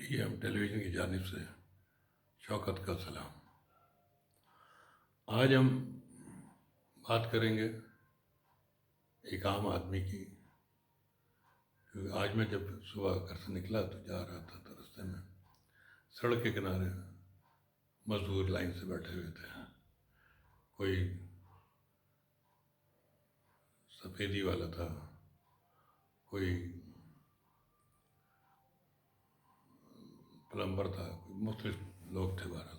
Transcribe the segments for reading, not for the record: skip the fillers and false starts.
PM ٹیلی vision کی جانب سے شوکت کا سلام۔ آج ہم بات کریں گے ایک عام آدمی کی، کیونکہ آج میں جب صبح گھر سے نکلا تو جا رہا تھا تو رستے میں سڑک کے کنارے مزدور لائن سے بیٹھے ہوئے تھے۔ کوئی سفیدی والا تھا، کوئی پلمبر تھا، کوئی مختلف لوگ تھے بہرحال۔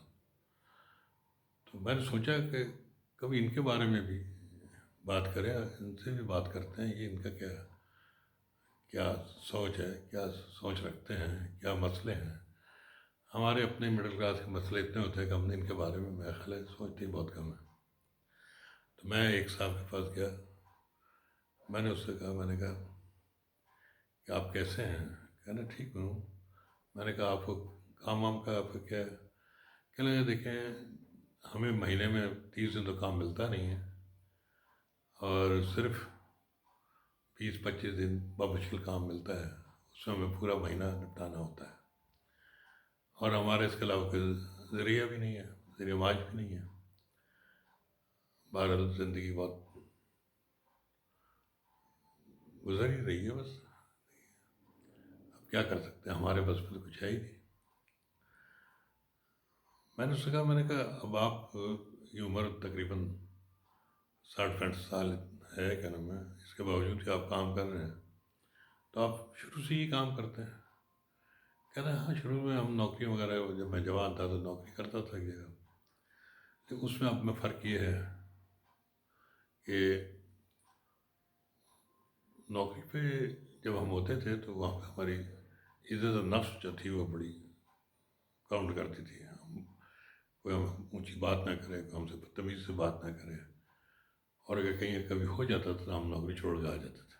تو میں نے سوچا کہ کبھی ان کے بارے میں بھی بات کریں، ان سے بھی بات کرتے ہیں، یہ ان کا کیا سوچ ہے، کیا سوچ رکھتے ہیں، کیا مسئلے ہیں۔ ہمارے اپنے مڈل کلاس کے مسئلے اتنے ہوتے ہیں کہ ہم نے ان کے بارے میں میرا خیال ہے سوچتے ہی بہت کم ہے۔ تو میں ایک صاحب کے پاس گیا، میں نے اس سے کہا، میں نے کہا کہ آپ کیسے ہیں؟ کہنا ٹھیک ہوں۔ میں نے کہا آپ کو کام وام کا آپ کا کیا ہے؟ کہنے لگے دیکھیں ہمیں مہینے میں 30 دن تو کام ملتا نہیں ہے، اور صرف 20-25 دن بمشکل کام ملتا ہے، اس میں ہمیں پورا مہینہ نپٹانا ہوتا ہے، اور ہمارے اس کے علاوہ کوئی ذریعہ بھی نہیں ہے، ذریعہ معاش بھی نہیں ہے۔ بہرحال زندگی بہت گزر ہی رہی ہے، بس اب کیا کر سکتے ہیں، ہمارے بس میں تو کچھ ہے ہی نہیں۔ میں نے اس سے کہا، میں نے کہا اب آپ کی عمر تقریباً 60-65 سال ہے، کیا نام ہے، اس کے باوجود کہ آپ کام کر رہے ہیں، تو آپ شروع سے ہی کام کرتے ہیں؟ کہہ رہے ہیں ہاں، شروع میں ہم نوکری وغیرہ، جب میں جوان تھا تو نوکری کرتا تھا ایک جگہ، لیکن اس میں اب میں فرق یہ ہے کہ نوکری پہ جب ہم ہوتے تھے تو وہاں پہ ہماری عزت نفس جو تھی وہ بڑی کاؤنٹ کرتی تھی۔ کوئی ہم اونچی بات نہ کرے، کوئی ہم سے بدتمیزی سے بات نہ کرے، اور اگر کہیں کبھی ہو جاتا تھا تو ہم نوکری چھوڑ کے آ جاتے تھے،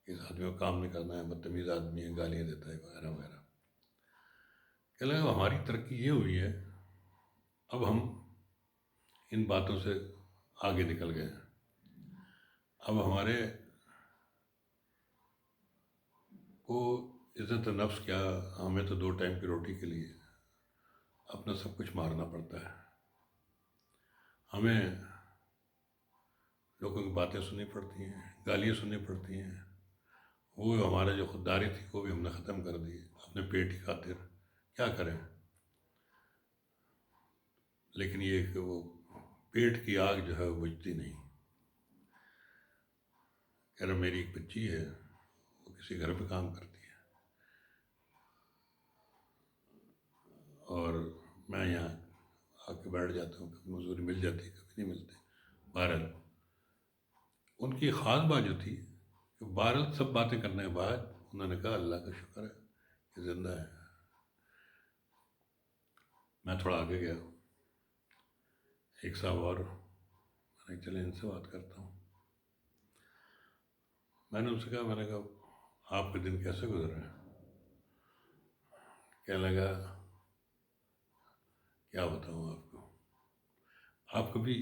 اس آدمی کو کام نہیں کرنا ہے، بدتمیز آدمی ہے، گالیاں دیتا ہے وغیرہ وغیرہ۔ کہ لگا ہماری ترقی یہ ہوئی ہے، اب ہم ان باتوں سے آگے نکل گئے ہیں۔ اب ہمارے کو عزت نفس کیا، ہمیں تو 2 ٹائم کی روٹی کے لیے اپنا سب کچھ مارنا پڑتا ہے، ہمیں لوگوں کی باتیں سننی پڑتی ہیں، گالیاں سننی پڑتی ہیں۔ وہ ہمارا جو خودداری تھی وہ بھی ہم نے ختم کر دی اپنے پیٹ کی خاطر، کیا کریں۔ لیکن یہ کہ وہ پیٹ کی آگ جو ہے وہ بجھتی نہیں۔ کہہ رہا میری ایک بچی ہے، وہ کسی گھر پہ کام کرتی ہے، اور میں یہاں آ کے بیٹھ جاتا ہوں، کبھی مزدوری مل جاتی ہے، کبھی نہیں ملتی۔ بہرحال ان کی خاص بات جو تھی کہ بہرحال سب باتیں کرنے کے بعد انہوں نے کہا اللہ کا شکر ہے کہ زندہ ہے۔ میں تھوڑا آگے گیا، ایک صاحب اور، میں نے چلے ان سے بات کرتا ہوں۔ میں نے ان سے کہا، میں نے کہا آپ کے دن کیسے گزر رہے ہیں؟ کہنے لگا کیا بتاؤں آپ کو، آپ کبھی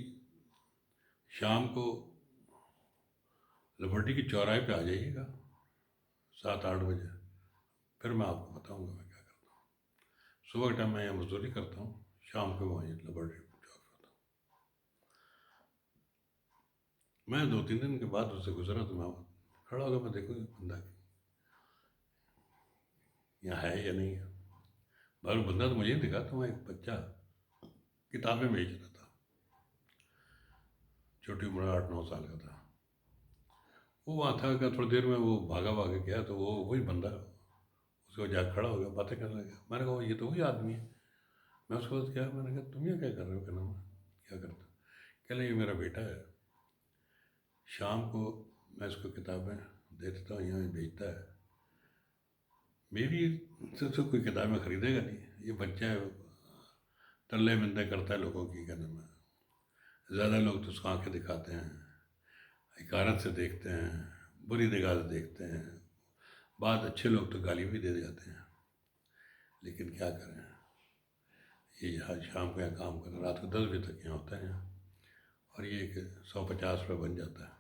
شام کو لبرٹی کی چوراہے پہ آ جائیے گا 7-8 بجے، پھر میں آپ کو بتاؤں گا میں کیا کرتا ہوں۔ صبح کے ٹائم میں یہاں مزدوری کرتا ہوں، شام کو وہیں لبرٹی چوک پہ ہوتا ہوں۔ میں 2-3 دن کے بعد اس سے گزرا تو میں کھڑا ہوگا، میں دیکھوں گا بندہ یہاں ہے یا نہیں ہے۔ بہرحال بندہ تو مجھے دکھا، تو میں ایک بچہ کتابیں بیچ رہا تھا، چھوٹی عمر 8-9 سال کا تھا۔ وہ وہاں تھا کہ تھوڑی دیر میں وہ بھاگا گیا، تو وہی بندہ اس کو جا کھڑا ہو گیا، باتیں کرنے لگا۔ میں نے کہا یہ تو وہی آدمی ہے۔ میں اس کے بعد کیا، میں نے کہا تم یہ کیا کر رہے ہو، کیا نام ہے، کیا کرتے ہو؟ کہہ لیں یہ میرا بیٹا ہے، شام کو میں اس کو کتابیں دے دیتا ہوں، یہاں بیچتا ہے، میری سے تو کوئی کتابیں خریدے گا نہیں، یہ بچہ ہے، تلے منتیں کرتا ہے لوگوں کی، کیا نام ہے۔ زیادہ لوگ تو اس کو آنکھیں دکھاتے ہیں، حقارت سے دیکھتے ہیں، بری نگاہ سے دیکھتے ہیں، بعض اچھے لوگ تو گالی بھی دے جاتے ہیں، لیکن کیا کریں، یہ یہاں شام کو یہاں کام کریں، رات کو 10 بجے تک یہاں ہوتا ہے یہاں، اور یہ کہ 150 روپے بن جاتا ہے،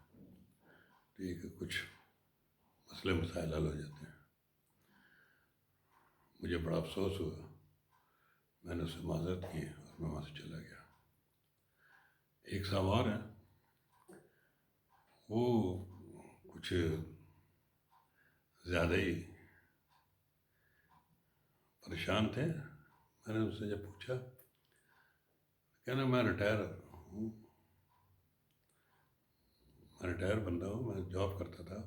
تو یہ کہ کچھ مسئلے مسائل حل ہو جاتے ہیں۔ مجھے بڑا افسوس ہوا، میں نے اس سے معذرت کی اور میں وہاں سے چلا گیا۔ ایک صاحب اور ہیں، وہ کچھ زیادہ ہی پریشان تھے۔ میں نے ان سے جب پوچھا، کہنا میں ریٹائر ہوں، میں ریٹائر بندہ ہوں، میں جاب کرتا تھا،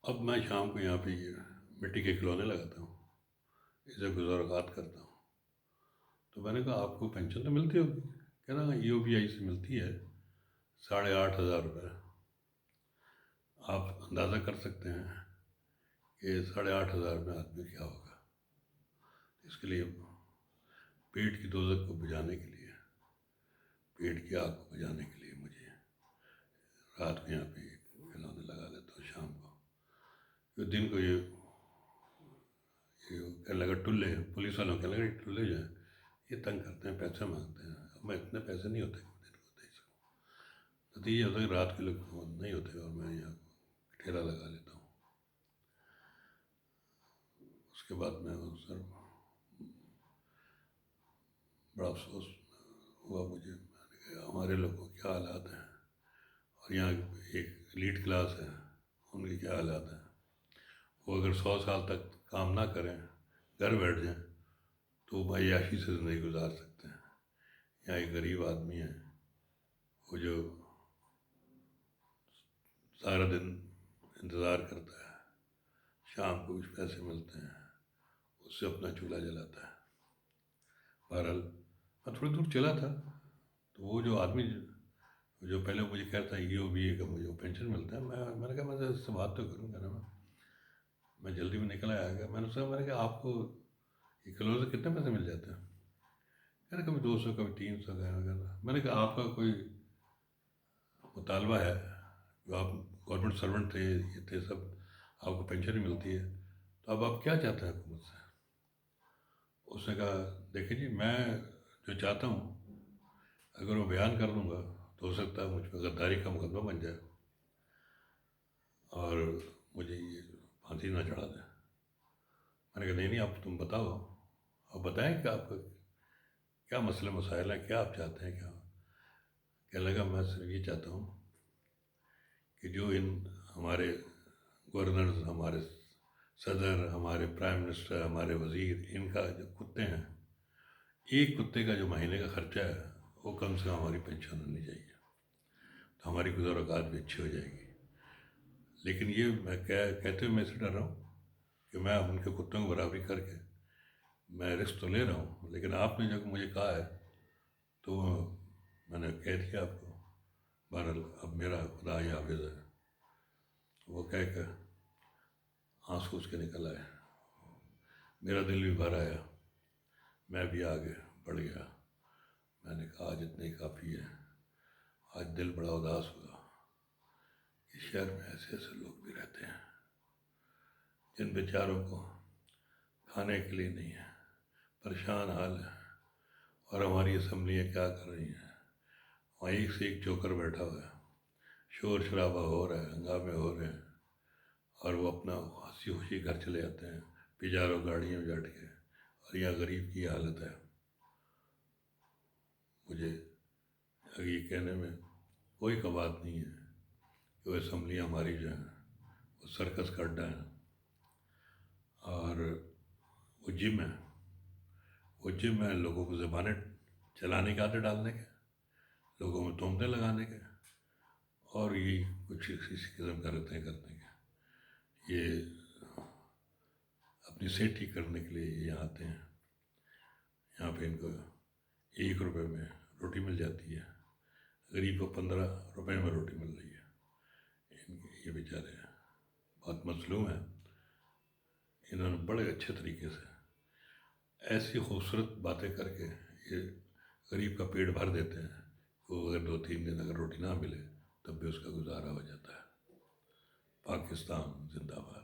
اب میں شام کو یہاں پہ مٹی کے کھلونے لگاتا ہوں، اسے گزار اوقات کرتا ہوں۔ تو میں نے کہا آپ کو پینشن تو ملتی ہوگی؟ کہنا UBI سے ملتی ہے 8,500 روپے۔ آپ اندازہ کر سکتے ہیں کہ 8,500 میں آدمی کیا ہوگا۔ اس کے لیے پیٹ کی دوزخ کو بجھانے کے لیے، پیٹ کی آگ کو بجھانے کے لیے مجھے رات کو یہاں پہ کھلونے لگا لیتا ہوں شام کو۔ دن کو یہ کہنے لگا ٹلے، پولیس والوں کہنے لگا ٹلے جو ہیں یہ تنگ کرتے ہیں، پیسے مانگتے ہیں۔ اب میں اتنے پیسے نہیں ہوتے کہ دن کو دے سکوں، نتیجہ یہ ہوتا ہے کہ رات کے لوگ نہیں ہوتے اور میں یہاں ٹھیلا لگا لیتا ہوں۔ اس کے بعد میں سر بڑا افسوس ہوا مجھے، میں نے کہا ہمارے لوگوں کے کیا حالات ہیں، اور یہاں ایک لیڈ کلاس ہے، ان کے کیا حالات ہیں۔ وہ اگر 100 سال تک کام نہ کریں، گھر بیٹھ جائیں، تو وہ عیاشی سے زندگی گزار سکتے ہیں۔ یہاں ایک غریب آدمی ہے، وہ جو سارا دن انتظار کرتا ہے، شام کو کچھ پیسے ملتے ہیں، اس سے اپنا چولہا جلاتا ہے۔ بہرحال میں تھوڑی دور چلا تھا، تو وہ جو آدمی جو پہلے مجھے کہتا ہے UBA کا مجھے پینشن ملتا ہے، میں نے کہا میں اس سے بات تو کروں گا نا، میں جلدی میں نکل آیا گا۔ میں نے کہا آپ کو یہ کلوز سے کتنے پیسے مل جاتے ہیں؟ کہہ رہے کبھی 200 کبھی 300 کا۔ میں نے کہا آپ کا کوئی مطالبہ ہے، جو آپ گورنمنٹ سرونٹ تھے، یہ تھے سب، آپ کو پینشن ہی ملتی ہے، تو اب آپ کیا چاہتے ہیں حکومت سے؟ اس نے کہا دیکھیں جی، میں جو چاہتا ہوں اگر وہ بیان کر دوں گا تو ہو سکتا ہے مجھ پہ غداری کا مقدمہ بن جائے اور مجھے یہ پھانسی نہ چڑھا دیں۔ میں نے کہا نہیں آپ تم بتاؤ، آپ بتائیں کہ آپ کا کیا مسئلہ مسائل ہیں، کیا آپ چاہتے ہیں۔ کہنے لگا میں صرف یہ چاہتا ہوں کہ جو ہمارے گورنرز، ہمارے صدر، ہمارے پرائم منسٹر، ہمارے وزیر، ان کا جو کتے ہیں، ایک کتے کا جو مہینے کا خرچہ ہے وہ کم سے کم ہماری پینشن ہونی چاہیے، تو ہماری گزار اوقات بھی اچھی ہو جائے گی۔ لیکن یہ میں کہتے ہوئے میں سے ڈر رہا ہوں کہ میں ان کے کتوں کو برابری کر کے میں رسک تو لے رہا ہوں، لیکن آپ نے جو مجھے کہا ہے تو میں نے کہہ دیا آپ کو۔ بہرحال اب میرا خدا ہی حافظ ہے، وہ کہہ کر آنسو اس کے نکل آئے، میرا دل بھی بھر آیا، میں بھی آگے بڑھ گیا۔ میں نے کہا آج اتنے کافی ہے۔ آج دل بڑا اداس ہوا کہ شہر میں ایسے ایسے لوگ بھی رہتے ہیں جن بیچاروں کو کھانے کے لیے نہیں ہے، پریشان حال ہے، اور ہماری اسمبلیاں کیا کر رہی ہیں، وہاں ایک سے ایک جوکر بیٹھا ہوا ہے، شور شرابہ ہو رہا ہے، ہنگامے ہو رہے ہیں، اور وہ اپنا ہنسی خوشی گھر چلے جاتے ہیں پیجاروں گاڑیوں میں بیٹھ کے، اور یہاں غریب کی حالت ہے۔ مجھے یہ کہنے میں کوئی کبات نہیں ہے کہ وہ اسمبلیاں ہماری جو ہیں وہ سرکس کا اڈا ہیں، اور وہ جم ہے، وہ جم ہے لوگوں کو زبانیں چلانے کے عادت ڈالنے کے، لوگوں میں تہمتیں لگانے کے، اور یہ کچھ اسی قسم کا رہتے ہیں کرنے کے۔ یہ اپنی صحت ٹھیک کرنے کے لیے یہاں آتے ہیں، یہاں پہ ان کو 1 روپے میں روٹی مل جاتی ہے، غریب کو 15 روپے میں روٹی مل رہی ہے۔ یہ بیچارے بہت مظلوم ہیں۔ انہوں نے بڑے اچھے طریقے سے ایسی خوبصورت باتیں کر کے یہ غریب کا پیٹ بھر دیتے ہیں کہ وہ اگر 2-3 دن اگر روٹی نہ ملے تب بھی اس کا گزارا ہو جاتا ہے۔ پاکستان زندہ باد۔